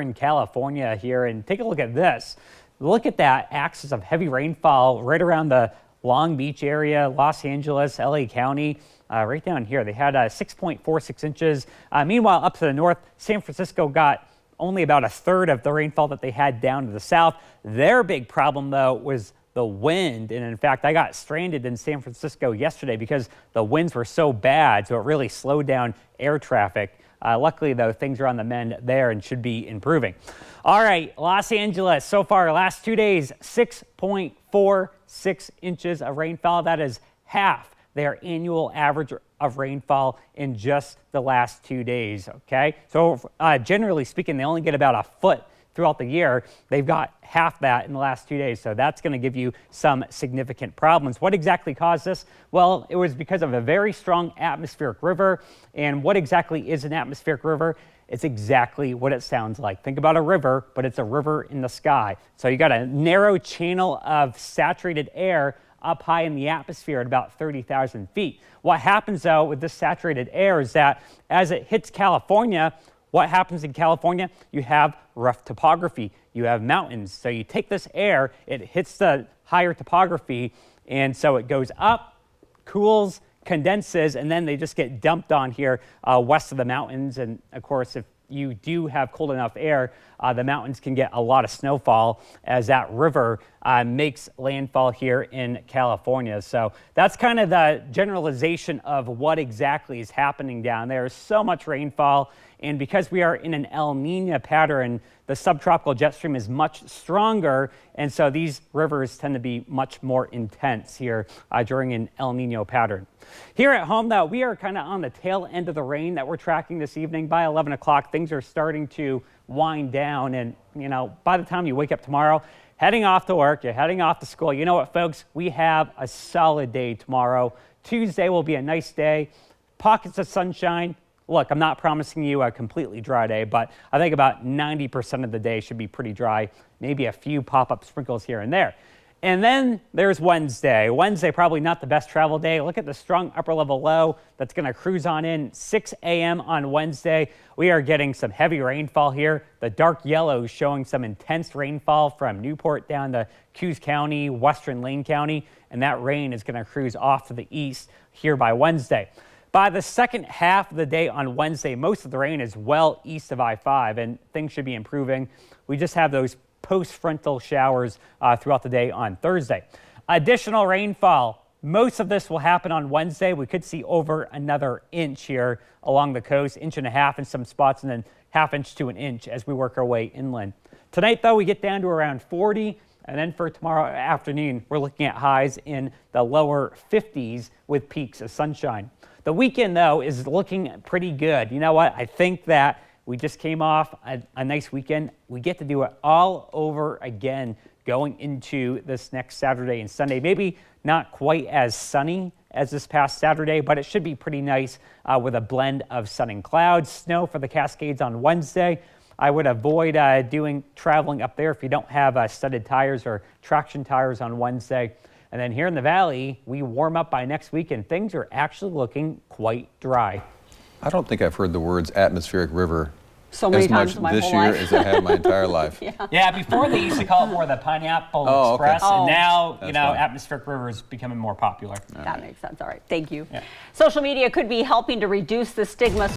in California here, and take a look at this. Look at that axis of heavy rainfall right around the Long Beach area, Los Angeles, LA County, right down here. They had 6.46 inches. Meanwhile, up to the north, San Francisco got only about a third of the rainfall that they had down to the south. Their big problem, though, was the wind. And in fact, I got stranded in San Francisco yesterday because the winds were so bad, so it really slowed down air traffic. Luckily, though, things are on the mend there and should be improving. All right, Los Angeles, so far, last 2 days, 6.46 inches of rainfall. That is half their annual average of rainfall in just the last 2 days, okay? So generally speaking, they only get about a foot throughout the year. They've got half that in the last 2 days, so that's going to give you some significant problems. What exactly caused this? Well, it was because of a very strong atmospheric river. And what exactly is an atmospheric river? It's exactly what it sounds like. Think about a river, but it's a river in the sky. So you got a narrow channel of saturated air up high in the atmosphere at about 30,000 feet. What happens, though, with this saturated air is that as it hits California, what happens in California? You have rough topography. You have mountains. So you take this air, it hits the higher topography, and so it goes up, cools, condenses, and then they just get dumped on here west of the mountains. And of course, if you do have cold enough air, the mountains can get a lot of snowfall as that river makes landfall here in California. So that's kind of the generalization of what exactly is happening down there. So much rainfall, and because we are in an El Nino pattern, the subtropical jet stream is much stronger, and so these rivers tend to be much more intense here during an El Nino pattern. Here at home, though, we are kind of on the tail end of the rain that we're tracking this evening. By 11 o'clock, things are starting to wind down, and by the time you wake up tomorrow, heading off to work, you're heading off to school. You know what, folks? We have a solid day tomorrow. Tuesday will be a nice day. Pockets of sunshine. Look, I'm not promising you a completely dry day, but I think about 90% of the day should be pretty dry. Maybe a few pop-up sprinkles here and there. And then there's Wednesday. Wednesday, probably not the best travel day. Look at the strong upper level low that's going to cruise on in 6 a.m. on Wednesday. We are getting some heavy rainfall here. The dark yellow is showing some intense rainfall from Newport down to Coos County, western Lane County, and that rain is going to cruise off to the east here by Wednesday. By the second half of the day on Wednesday, most of the rain is well east of I-5, and things should be improving. We just have those post-frontal showers throughout the day on Thursday. Additional rainfall. Most of this will happen on Wednesday. We could see over another inch here along the coast, 1.5 inches in some spots, and then 1/2 inch to an inch as we work our way inland. Tonight, though, we get down to around 40. And then for tomorrow afternoon, we're looking at highs in the lower 50s with peaks of sunshine. The weekend, though, is looking pretty good. You know what? I think that we just came off a nice weekend. We get to do it all over again going into this next Saturday and Sunday. Maybe not quite as sunny as this past Saturday, but it should be pretty nice with a blend of sun and clouds. Snow for the Cascades on Wednesday. I would avoid traveling up there if you don't have studded tires or traction tires on Wednesday. And then here in the valley, we warm up by next week and things are actually looking quite dry. I don't think I've heard the words atmospheric river so many as times much in my this whole year life. as I have my entire life. Yeah, before they used to call it more the Pineapple Express, okay. and now, That's fine. atmospheric river is becoming more popular. That makes sense. All right. Thank you. Yeah. Social media could be helping to reduce the stigma